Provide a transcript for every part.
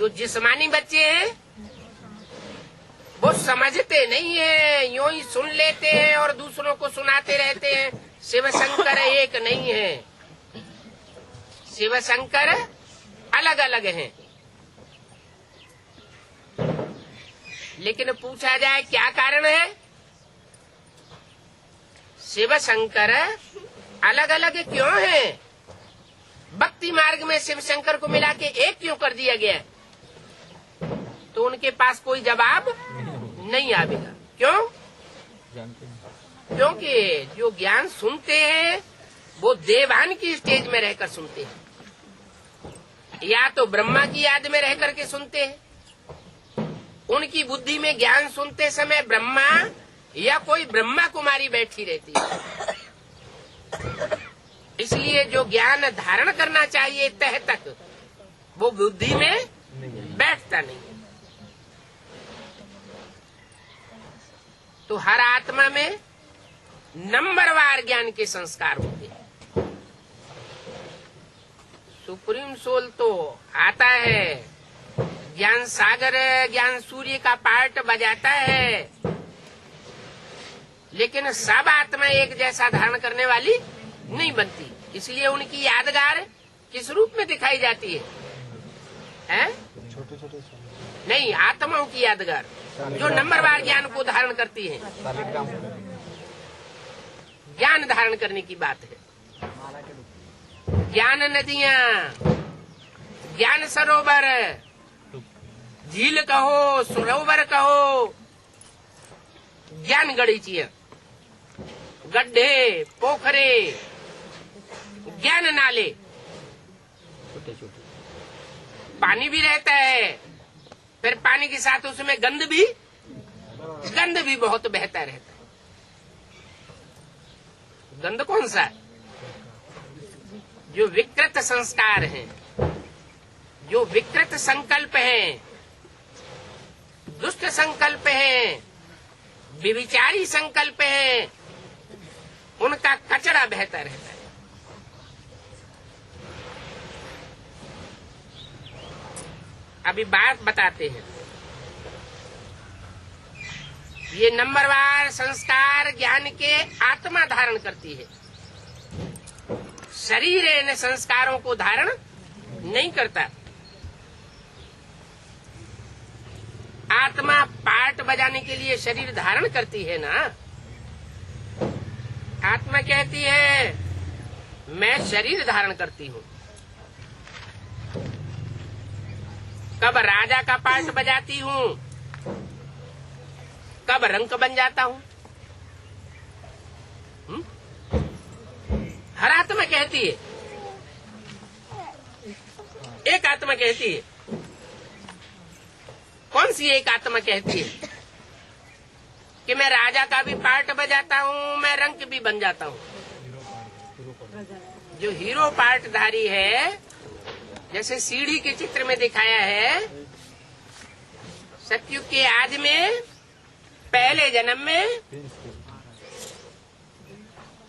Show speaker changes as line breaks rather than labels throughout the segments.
जो जिस्मानी बच्चे हैं वो समझते नहीं है, यूं ही सुन लेते हैं और दूसरों को सुनाते रहते हैं। शिव शंकर एक नहीं है, शिव शंकर अलग अलग हैं। लेकिन पूछा जाए क्या कारण है, शिव शंकर अलग अलग क्यों हैं? भक्ति मार्ग में शिव शंकर को मिला के एक क्यों कर दिया गया? तो उनके पास कोई जवाब नहीं आवेगा। क्यों? क्योंकि जो ज्ञान सुनते हैं वो देवान की स्टेज में रहकर सुनते हैं, या तो ब्रह्मा की याद में रह करके सुनते हैं। उनकी बुद्धि में ज्ञान सुनते समय ब्रह्मा या कोई ब्रह्मा कुमारी बैठी रहती है। इसलिए जो ज्ञान धारण करना चाहिए तह तक, वो बुद्धि में बैठता नहीं है। तो हर आत्मा में नंबरवार ज्ञान के संस्कार होते हैं। सुप्रीम सोल तो आता है, ज्ञान सागर, ज्ञान सूर्य का पार्ट बजाता है, लेकिन सब आत्मा एक जैसा धारण करने वाली नहीं बनती। इसलिए उनकी यादगार किस रूप में दिखाई जाती है? छोटे नहीं, आत्माओं की यादगार जो नंबरवार ज्ञान को धारण करती है। ज्ञान धारण करने की बात है। ज्ञान नदियां, ज्ञान सरोवर, झील कहो, सरोवर कहो, ज्ञान गणिचिया, गड्ढे, पोखरे, ज्ञान नाले, पानी भी रहता है, फिर पानी के साथ उसमें गंध भी बहुत बहता रहता है। गंध कौन सा है? जो विकृत संस्कार हैं, जो विकृत संकल्प हैं, दुष्ट संकल्प हैं, विविचारी संकल्प हैं, उनका कचरा बहता रहता है। अभी बात बताते हैं। ये नंबरवार संस्कार ज्ञान के आत्मा धारण करती है, शरीर इन संस्कारों को धारण नहीं करता। आत्मा पार्ट बजाने के लिए शरीर धारण करती है ना। आत्मा कहती है मैं शरीर धारण करती हूँ। कब राजा का पार्ट बजाती हूँ, कब रंक बन जाता हूँ। हर आत्मा कहती है, एक आत्मा कहती है। कौन सी एक आत्मा कहती है कि मैं राजा का भी पार्ट बजाता हूँ, मैं रंक भी बन जाता हूँ। जो हीरो पार्टधारी है, जैसे सीढ़ी के चित्र में दिखाया है, सतयुग के आदि में पहले जन्म में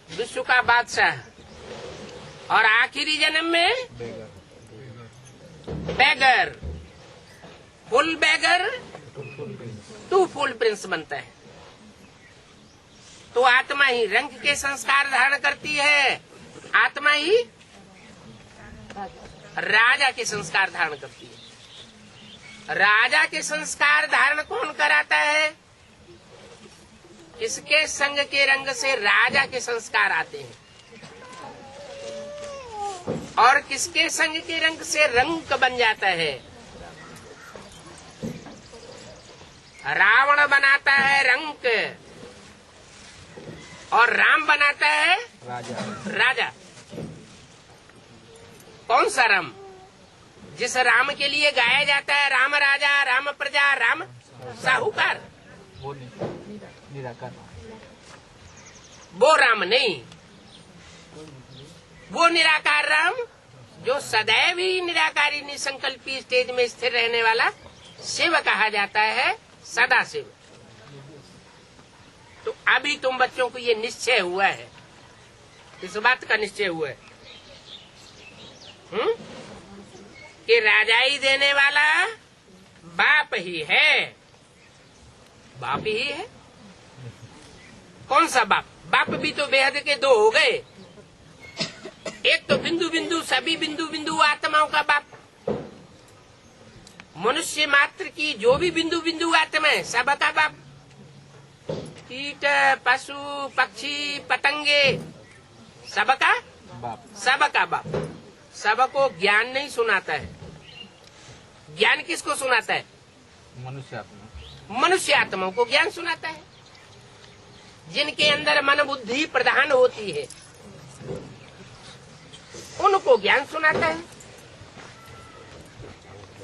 विश्व का बादशाह और आखिरी जन्म में beggar, full beggar to full prince बनता है। तो आत्मा ही रंग के संस्कार धारण करती है, आत्मा ही राजा के संस्कार धारण करती है। राजा के संस्कार धारण कौन कराता है? किसके संग के रंग से राजा के संस्कार आते हैं, और किसके संग के रंग से रंक बन जाता है। रावण बनाता है रंक और राम बनाता है राजा। कौन सा राम? जिस राम के लिए गाया जाता है राम राजा, राम प्रजा, राम साहूकार,
निराकार,
वो राम नहीं। वो निराकार राम जो सदैव ही निराकारी निसंकल्पी स्टेज में स्थिर रहने वाला शिव कहा जाता है, सदा शिव। तो अभी तुम बच्चों को ये निश्चय हुआ है, इस बात का निश्चय हुआ है कि राजाई देने वाला बाप ही है। बाप ही है। कौन सा बाप? बाप भी तो बेहद के दो हो गए। एक तो बिंदु बिंदु सभी बिंदु बिंदु आत्माओं का बाप, मनुष्य मात्र की जो भी बिंदु बिंदु आत्मा है सबका बाप। कीट, पशु, पक्षी, पतंगे सबका बाप। सबको ज्ञान नहीं सुनाता है। ज्ञान किसको सुनाता है? मनुष्य आत्माओं को ज्ञान सुनाता है। जिनके अंदर मन बुद्धि प्रधान होती है उनको ज्ञान सुनाता है।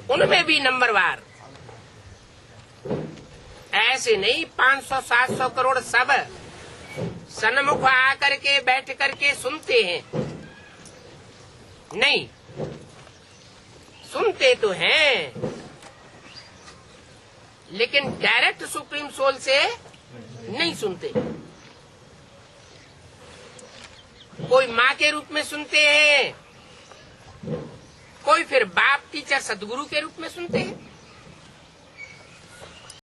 उनमें भी नंबरवार, ऐसे नहीं 500-700 करोड़ सब सन्मुख आकर के बैठ करके सुनते हैं। नहीं, सुनते तो हैं लेकिन डायरेक्ट सुप्रीम सोल से नहीं सुनते। कोई माँ के रूप में सुनते हैं, कोई फिर बाप टीचर सदगुरु के रूप में सुनते हैं।